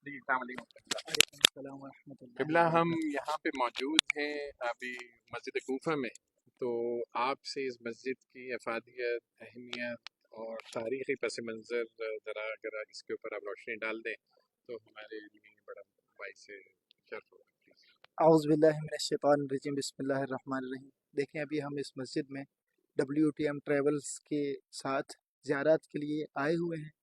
جی السلام علیکم وعلیکم السلام ورحمۃ اللہ قبلہ، ہم وبرکاتہ۔ یہاں پہ موجود ہیں ابھی مسجد کوفہ میں، تو آپ سے اس مسجد کی افادیت، اہمیت اور تاریخی پس منظر ذرا اگر اس کے اوپر آپ روشنی ڈال دیں تو ہمارے لیے بڑا باعث شرف ہوگا پلیز۔ اعوذ باللہ من الشیطان الرجیم، بسم اللہ الرحمن الرحیم۔ دیکھیں ابھی ہم اس مسجد میں WTM ٹریولز کے ساتھ زیارات کے لیے آئے ہوئے ہیں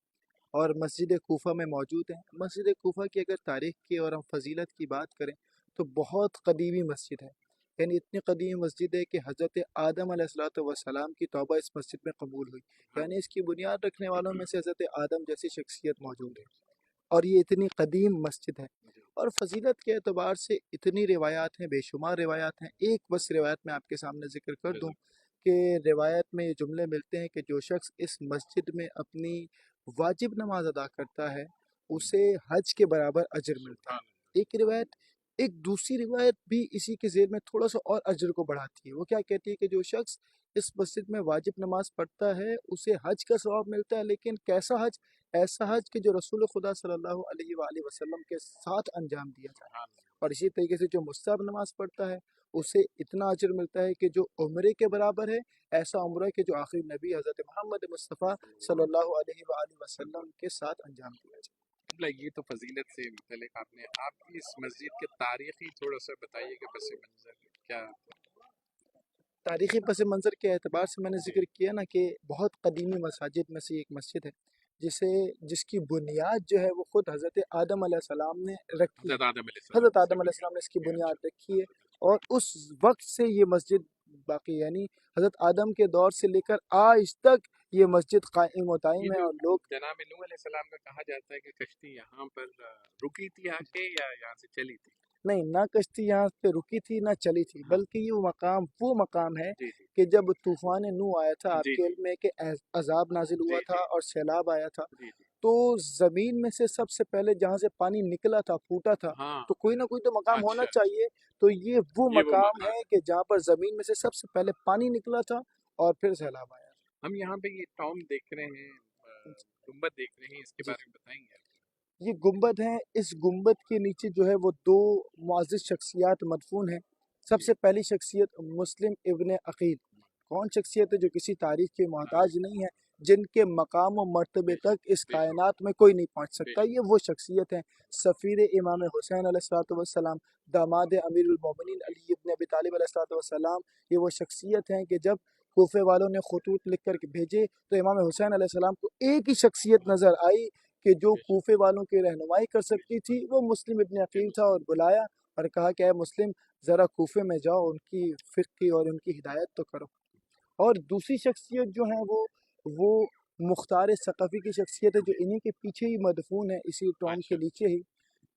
اور مسجد کوفہ میں موجود ہیں۔ مسجد کوفہ کی اگر تاریخ کی اور ہم فضیلت کی بات کریں تو بہت قدیمی مسجد ہے، یعنی اتنی قدیمی مسجد ہے کہ حضرت آدم علیہ الصلوۃ والسلام کی توبہ اس مسجد میں قبول ہوئی، یعنی اس کی بنیاد رکھنے والوں میں سے حضرت آدم جیسی شخصیت موجود ہے، اور یہ اتنی قدیم مسجد ہے۔ اور فضیلت کے اعتبار سے اتنی روایات ہیں، بے شمار روایات ہیں۔ ایک بس روایت میں آپ کے سامنے ذکر کر دوں کہ روایت میں یہ جملے ملتے ہیں کہ جو شخص اس مسجد میں اپنی واجب نماز ادا کرتا ہے اسے حج کے برابر اجر ملتا ہے۔ ایک دوسری روایت بھی اسی کے ذیل میں تھوڑا سا اور اجر کو بڑھاتی ہے۔ وہ کیا کہتی ہے کہ جو شخص اس مسجد میں واجب نماز پڑھتا ہے اسے حج کا ثواب ملتا ہے، لیکن کیسا حج؟ ایسا حج کہ جو رسول خدا صلی اللہ علیہ وآلہ وسلم کے ساتھ انجام دیا جائے۔ اور اسی طریقے سے جو مستحب نماز پڑھتا ہے اسے اتنا اجر ملتا ہے کہ جو عمرے کے برابر ہے، ایسا عمرہ کہ جو آخری نبی حضرت محمد مصطفیٰ صلی اللہ علیہ وآلہ وسلم کے ساتھ انجام دیا جائے۔ یہ تو فضیلت سے متعلق آپ کی اس مسجد کے تاریخی تھوڑا سا بتائیے کہ پس منظر کیا؟ تاریخی پس منظر کے اعتبار سے میں نے ذکر کیا نا کہ بہت قدیمی مساجد میں سے ایک مسجد ہے جس کی بنیاد جو ہے وہ خود حضرت آدم علیہ السلام نے رکھی ہے۔ حضرت آدم علیہ السلام نے اس کی بنیاد رکھی ہے اور اس وقت سے یہ مسجد باقی، یعنی حضرت آدم کے دور سے لے کر آج تک یہ مسجد قائم و دائم ہے۔ اور لوگ جناب نوح علیہ السلام کا کہا جاتا ہے کہ کشتی یہاں پر رکی تھی آ کے یا یہاں سے چلی تھی؟ نہیں، نہ کشتی یہاں پہ رکی تھی نہ چلی تھی، بلکہ یہ وہ مقام ہے کہ جب طوفان نوح آیا تھا، آپ کے علم میں کہ عذاب نازل ہوا تھا اور سیلاب آیا تھا، تو زمین میں سے سب سے پہلے جہاں سے پانی نکلا تھا، پھوٹا تھا، تو کوئی نہ کوئی تو مقام ہونا چاہیے۔ تو یہ وہ مقام ہے کہ جہاں پر زمین میں سے سب سے پہلے پانی نکلا تھا اور پھر سیلاب آیا۔ ہم یہاں پہ یہ ٹام دیکھ رہے ہیں، گنبد دیکھ رہے ہیں، اس کے بارے میں بتائیں گے؟ یہ گنبد ہے، اس گنبد کے نیچے جو ہے وہ دو معزز شخصیات مدفون ہیں۔ سب سے پہلی شخصیت مسلم ابن عقیل، کون شخصیت ہے جو کسی تاریخ کے محتاج نہیں ہے، جن کے مقام و مرتبے تک اس کائنات میں کوئی نہیں پہنچ سکتا۔ یہ وہ شخصیت ہیں، سفیر امام حسین علیہ الصلوۃ والسلام، داماد امیر المومنین علی ابن ابی طالب علیہ الصلوۃ والسلام۔ یہ وہ شخصیت ہیں کہ جب کوفے والوں نے خطوط لکھ کر کے بھیجے تو امام حسین علیہ السلام کو ایک ہی شخصیت نظر آئی کہ جو کوفے والوں کی رہنمائی کر سکتی تھی، وہ مسلم ابن عقیل تھا، اور بلایا اور کہا کہ اے مسلم ذرا کوفے میں جاؤ، ان کی فقہ اور ان کی ہدایت تو کرو۔ اور دوسری شخصیت جو ہے وہ مختار ثقفی کی شخصیت ہے، جو انہی کے پیچھے ہی مدفون ہے، اسی ٹوم کے نیچے ہی۔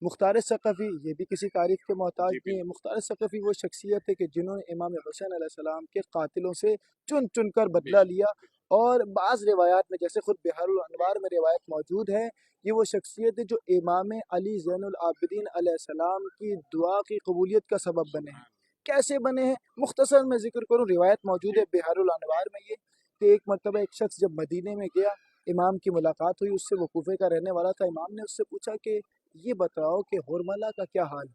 مختار ثقفی یہ بھی کسی تاریخ کے محتاج نہیں ہے۔ مختار ثقفی وہ شخصیت ہے کہ جنہوں نے امام حسین علیہ السلام کے قاتلوں سے چن چن کر بدلہ لیا، اور بعض روایات میں جیسے خود بحار الانوار میں روایت موجود ہے، یہ وہ شخصیت ہے جو امام علی زین العابدین علیہ السلام کی دعا کی قبولیت کا سبب بنے ہیں۔ کیسے بنے ہیں مختصر میں ذکر کروں، روایت موجود ہے بحار الانوار میں یہ کہ ایک مرتبہ ایک شخص جب مدینے میں گیا، امام کی ملاقات ہوئی اس سے، وہ کوفے کا رہنے والا تھا۔ امام نے اس سے پوچھا کہ یہ بتاؤ کہ حرملہ کا کیا حال ہے؟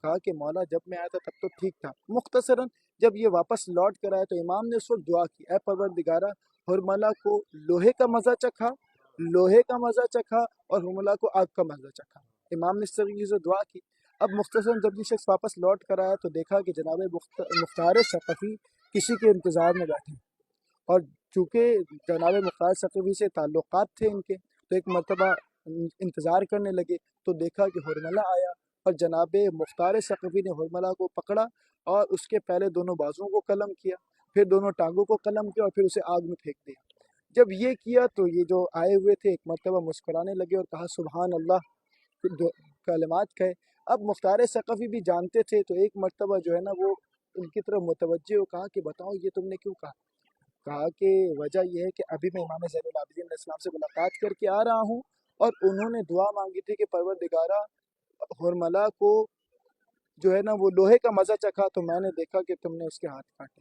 کہا کہ مولا جب میں آیا تھا تب تو ٹھیک تھا۔ مختصراً جب یہ واپس لوٹ کر آیا تو امام نے اس وقت دعا کی، اے پروردگارہ، حرملہ کو لوہے کا مزہ چکھا اور حرملہ کو آگ کا مزہ چکھا۔ امام نے اس طریقے سے دعا کی۔ اب مختصراً جب یہ شخص واپس لوٹ کر آیا تو دیکھا کہ جناب مختار ثقفی کسی کے انتظار میں بیٹھے، اور چونکہ جناب مختار ثقفی سے تعلقات تھے ان کے، تو ایک مرتبہ انتظار کرنے لگے تو دیکھا کہ حرملہ آیا، اور جناب مختار ثقفی نے حرملہ کو پکڑا اور اس کے پہلے دونوں بازوؤں کو قلم کیا، پھر دونوں ٹانگوں کو قلم کیا، اور پھر اسے آگ میں پھینک دیا۔ جب یہ کیا تو یہ جو آئے ہوئے تھے ایک مرتبہ مسکرانے لگے اور کہا سبحان اللہ، کلمات کہے۔ اب مختار ثقفی بھی جانتے تھے تو ایک مرتبہ جو ہے نا وہ ان کی طرف متوجہ ہو، کہا کہ بتاؤ یہ تم نے کیوں کہا؟ کہا کہ وجہ یہ ہے کہ ابھی میں امام زین العابدین علیہ السلام سے ملاقات کر کے آ رہا ہوں، اور انہوں نے دعا مانگی تھی کہ پروردگارہ حرملہ کو جو ہے نا وہ لوہے کا مزہ چکھا، تو میں نے دیکھا کہ تم نے اس کے ہاتھ کاٹے۔